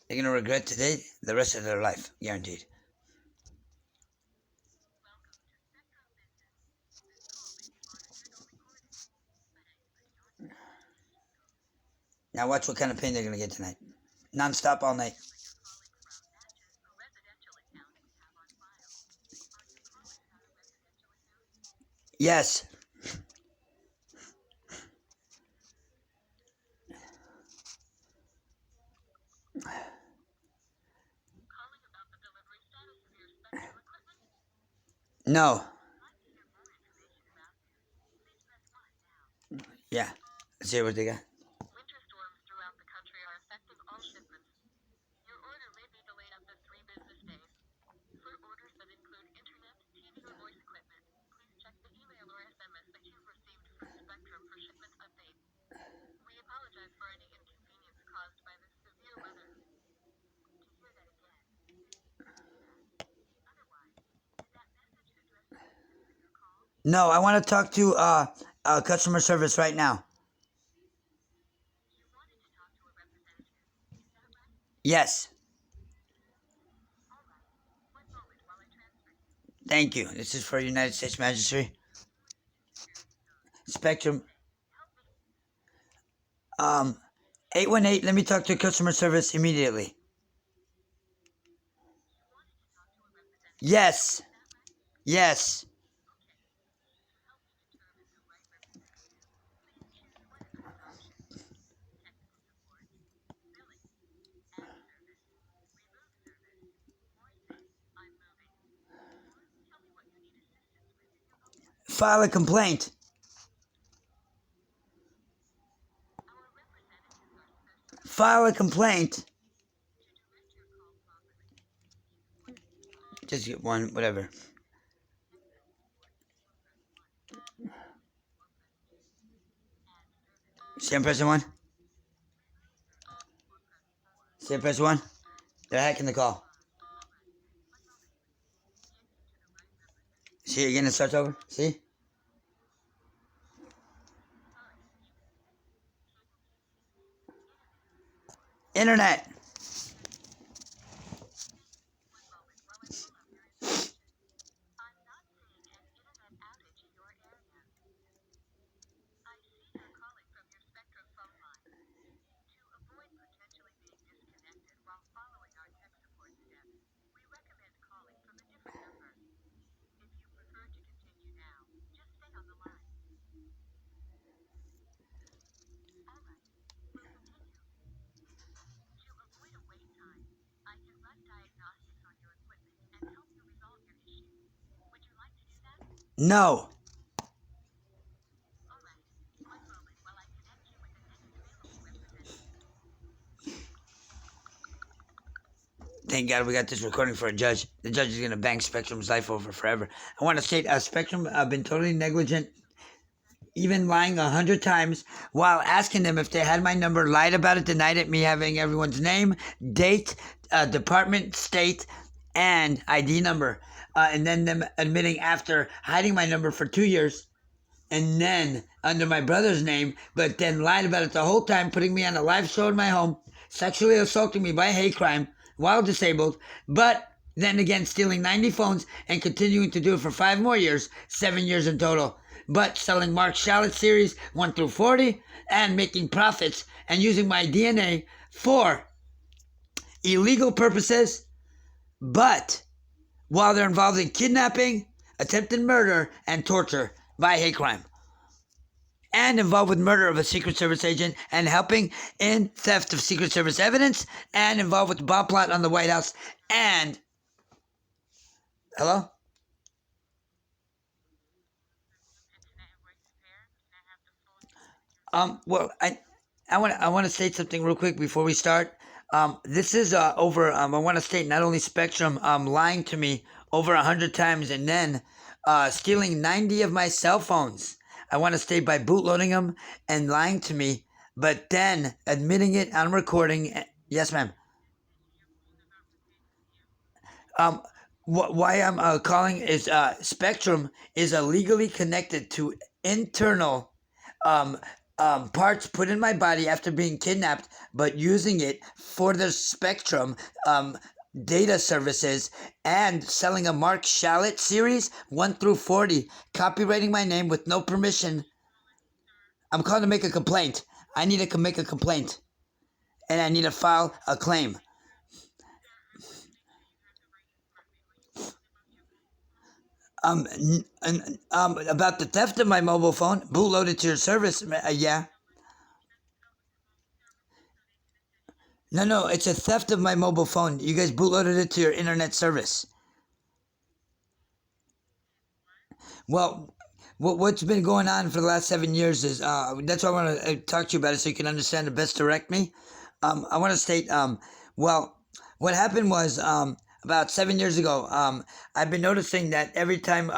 They're going to regret today the rest of their life, guaranteed. Now watch what kind of pain they're going to get tonight. Non-stop all night. Yes. No. Yeah. Let's see what they got. No, I want to talk to customer service right now. Yes. Thank you. This is for United States Magistrate. Spectrum. 818, let me talk to customer service immediately. Yes. Yes. File a complaint. File a complaint. Just get one, whatever. See, I'm pressing one. See, I'm pressing one. They're hacking the call. See, again, it starts over. See? Internet. No. Thank God we got this recording for a judge. The judge is going to bang Spectrum's life over forever. I want to state Spectrum been totally negligent, even lying 100 times while asking them if they had my number, lied about it, denied it, me having everyone's name, date, department, state, and ID number. And then them admitting after hiding my number for 2 years and then under my brother's name, but then lied about it the whole time, putting me on a live show in my home, sexually assaulting me by hate crime while disabled, but then again stealing 90 phones and continuing to do it for 5 more years, 7 years in total. But selling Mark Shallot series 1 through 40 and making profits and using my DNA for illegal purposes, but while they're involved in kidnapping, attempted murder, and torture by hate crime. And involved with murder of a Secret Service agent and helping in theft of Secret Service evidence and involved with the bomb plot on the White House and... Hello? Well, I want to state something real quick before we start. This is over. I want to state not only Spectrum lying to me over 100 times and then stealing 90 of my cell phones. I want to state by bootloading them and lying to me, but then admitting it on recording. Yes, ma'am. Um, why I'm calling is Spectrum is illegally connected to internal um, parts put in my body after being kidnapped, but using it for the Spectrum data services and selling a Mark Shallot series 1 through 40, copywriting my name with no permission. I'm calling to make a complaint. I need to make a complaint, and I need to file a claim. About the theft of my mobile phone, bootloaded to your service. Yeah. No, it's a theft of my mobile phone. You guys bootloaded it to your internet service. Well, what's been going on for the last 7 years is that's why I want to talk to you about it so you can understand and best direct me. I want to state, well, what happened was about 7 years ago, I've been noticing that every time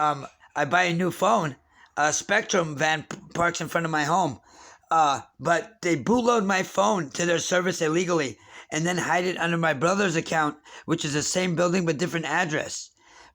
I buy a new phone, a Spectrum van parks in front of my home. But they bootload my phone to their service illegally and then hide it under my brother's account, which is the same building but different address.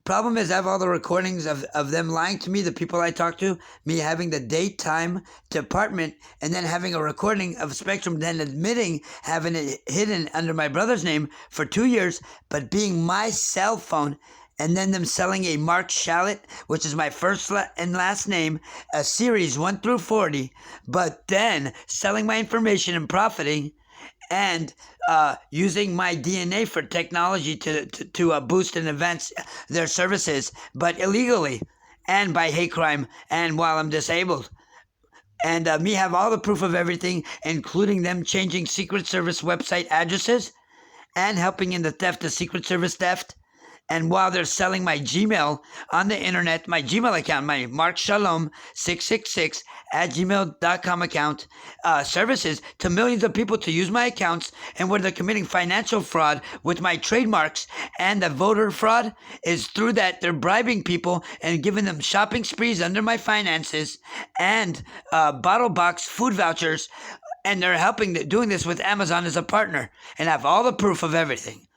Problem is, I have all the recordings of them lying to me, the people I talk to, me having the date, time, department, and then having a recording of Spectrum, then admitting having it hidden under my brother's name for 2 years, but being my cell phone, and then them selling a Mark Shallot, which is my first and last name, a series 1 through 40, but then selling my information and profiting, and using my DNA for technology to boost and advance their services, but illegally and by hate crime and while I'm disabled. And me have all the proof of everything, including them changing Secret Service website addresses and helping in the theft of Secret Service theft. And while they're selling my Gmail on the internet, my Gmail account, my Mark Shalom 666 at gmail.com account, services to millions of people to use my accounts, and where they're committing financial fraud with my trademarks, and the voter fraud is through that they're bribing people and giving them shopping sprees under my finances and bottle box food vouchers, and they're doing this with Amazon as a partner, and I have all the proof of everything.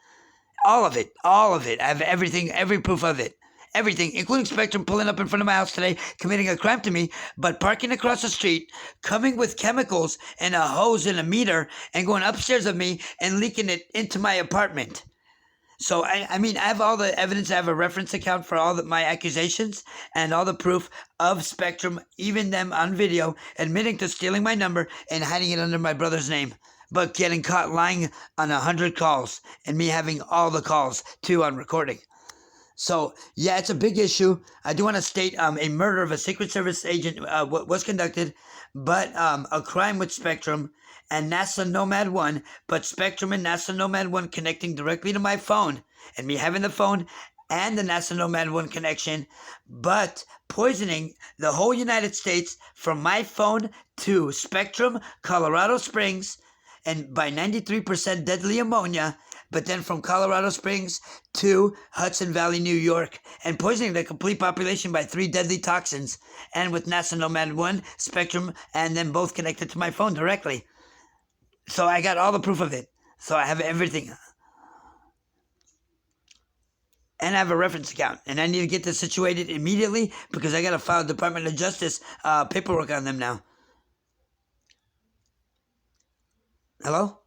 All of it. I have everything, every proof of it. Everything, including Spectrum pulling up in front of my house today, committing a crime to me, but parking across the street, coming with chemicals and a hose and a meter, and going upstairs of me and leaking it into my apartment. So, I mean, I have all the evidence. I have a reference account for all my accusations and all the proof of Spectrum, even them on video, admitting to stealing my number and hiding it under my brother's name, but getting caught lying on 100 calls and me having all the calls too on recording. So, yeah, it's a big issue. I do want to state a murder of a Secret Service agent was conducted, but a crime with Spectrum and NASA Nomad 1, but Spectrum and NASA Nomad 1 connecting directly to my phone, and me having the phone and the NASA Nomad 1 connection, but poisoning the whole United States from my phone to Spectrum, Colorado Springs, and by 93% deadly ammonia, but then from Colorado Springs to Hudson Valley, New York, and poisoning the complete population by 3 deadly toxins, and with NASA Nomad 1, Spectrum, and then both connected to my phone directly. So I got all the proof of it. So I have everything. And I have a reference account. And I need to get this situated immediately because I got to file Department of Justice paperwork on them now. Hello?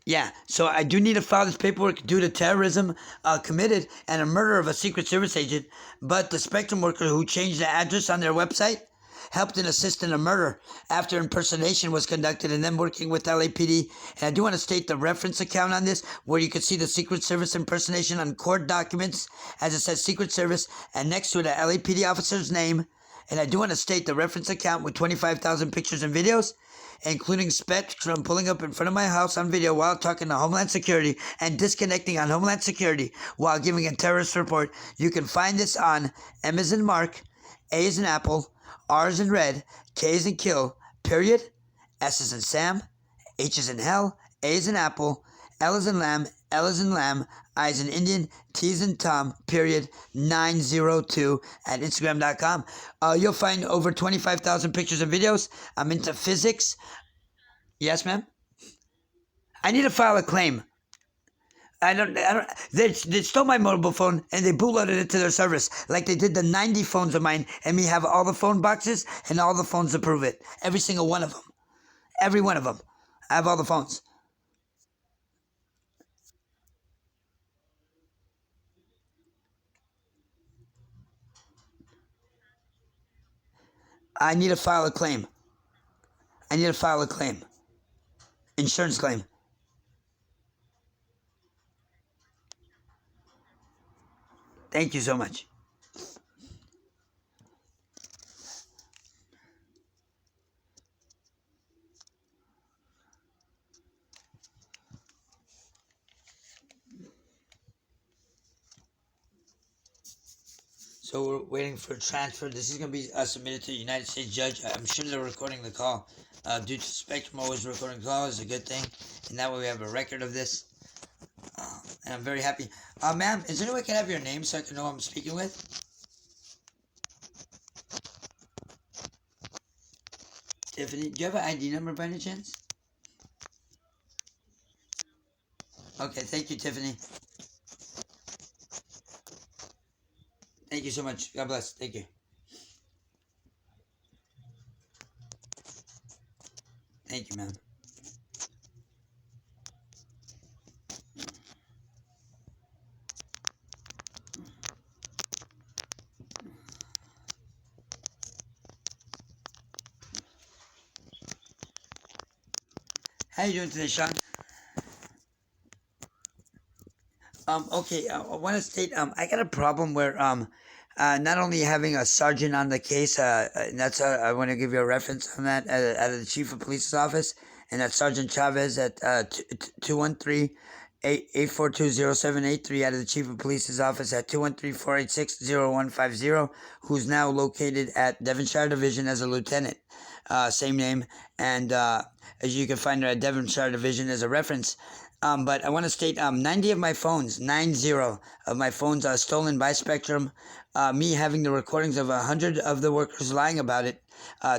Yeah, so I do need to file this paperwork due to terrorism committed and a murder of a Secret Service agent. But the Spectrum worker who changed the address on their website helped and assist in a murder after impersonation was conducted, and then working with LAPD. And I do want to state the reference account on this, where you can see the Secret Service impersonation on court documents, as it says Secret Service, and next to it, a LAPD officer's name. And I do want to state the reference account with 25,000 pictures and videos, including Spectrum pulling up in front of my house on video while talking to Homeland Security and disconnecting on Homeland Security while giving a terrorist report. You can find this on M as in Mark, A as in Apple, R as in Red, K as in Kill, period, S as in Sam, H as in Hell, A as in Apple, L as in Lamb, L as in Lamb, I as in Indian, T as in Tom, period, 902 at Instagram.com. You'll find over 25,000 pictures and videos. I'm into physics. Yes, ma'am? I need to file a claim. They stole my mobile phone and they bootloaded it to their service, like they did the 90 phones of mine, and me have all the phone boxes and all the phones to prove it. Every single one of them. Every one of them. I have all the phones. I need to file a claim. I need to file a claim. Insurance claim. Thank you so much. So we're waiting for transfer. This is going to be submitted to the United States judge. I'm sure they're recording the call. Due to Spectrum always recording calls is a good thing. And that way we have a record of this. And I'm very happy. Ma'am, is there any way I can have your name so I can know who I'm speaking with? Tiffany, do you have an ID number by any chance? Okay, thank you, Tiffany. Thank you so much. God bless. Thank you. Thank you, ma'am. How you doing today, Sean? Okay, I want to state, I got a problem where, not only having a sergeant on the case, and that's, I want to give you a reference on that, out of the chief of police's office, and that's Sergeant Chavez at, 213 8420783 out of the chief of police's office at 213-486-0150, who's now located at Devonshire Division as a lieutenant, same name, and, as you can find her at Devonshire Division as a reference. But I want to state 90 of my phones, 90 of my phones are stolen by Spectrum. Me having the recordings of 100 of the workers lying about it,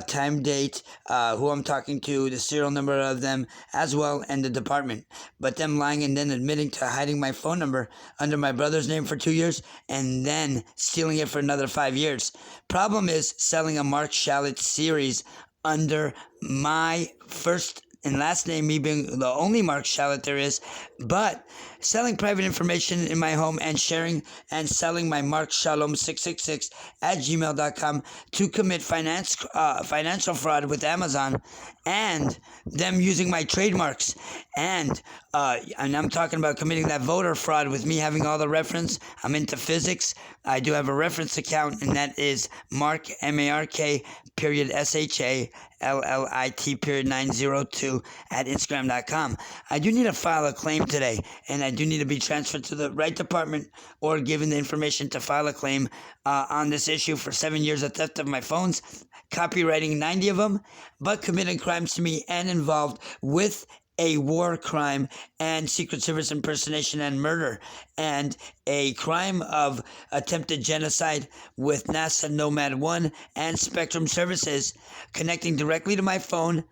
time, date, who I'm talking to, the serial number of them as well, and the department. But them lying and then admitting to hiding my phone number under my brother's name for 2 years and then stealing it for another 5 years. Problem is selling a Mark Shallot series under my first and last name, me being the only Mark Shallot there is, but selling private information in my home and sharing and selling my Mark Shalom 666 at gmail.com to commit financial fraud with Amazon, and them using my trademarks, and I'm talking about committing that voter fraud with me having all the reference. I'm into physics. I do have a reference account, and that is Mark, M-A-R-K, period S-H-A-L-L-I-T, period 902 at Instagram.com. I do need to file a claim today, and I do need to be transferred to the right department or given the information to file a claim on this issue for 7 years of theft of my phones, copywriting 90 of them, but committing crimes to me and involved with a war crime and Secret Service impersonation and murder, and a crime of attempted genocide with NASA Nomad 1 and Spectrum Services, connecting directly to my phone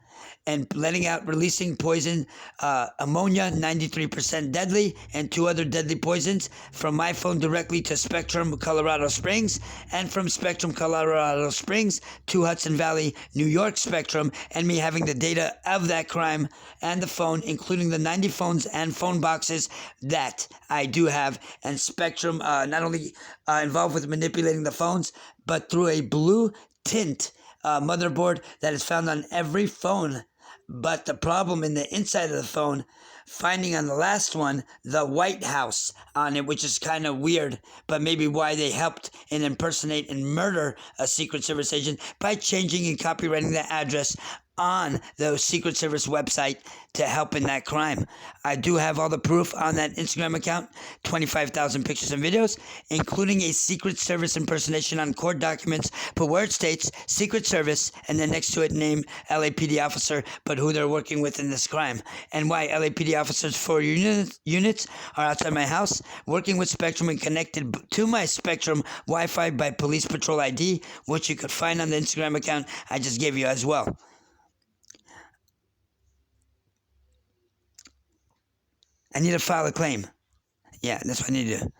and releasing poison, ammonia, 93% deadly, and 2 other deadly poisons from my phone directly to Spectrum Colorado Springs, and from Spectrum Colorado Springs to Hudson Valley, New York Spectrum, and me having the data of that crime and the phone, including the 90 phones and phone boxes that I do have, and Spectrum not only involved with manipulating the phones, but through a blue tint motherboard that is found on every phone. But the problem in the inside of the phone, finding on the last one the White House on it, which is kind of weird, but maybe why they helped and impersonate and murder a Secret Service agent by changing and copywriting the address on the Secret Service website to help in that crime. I do have all the proof on that Instagram account, 25,000 pictures and videos, including a Secret Service impersonation on court documents, but where it states Secret Service and then next to it name LAPD officer, but who they're working with in this crime, and why LAPD officers 4 units are outside my house working with Spectrum and connected to my Spectrum Wi-Fi by Police Patrol ID, which you could find on the Instagram account I just gave you as well. I need to file a claim. Yeah, that's what I need to do.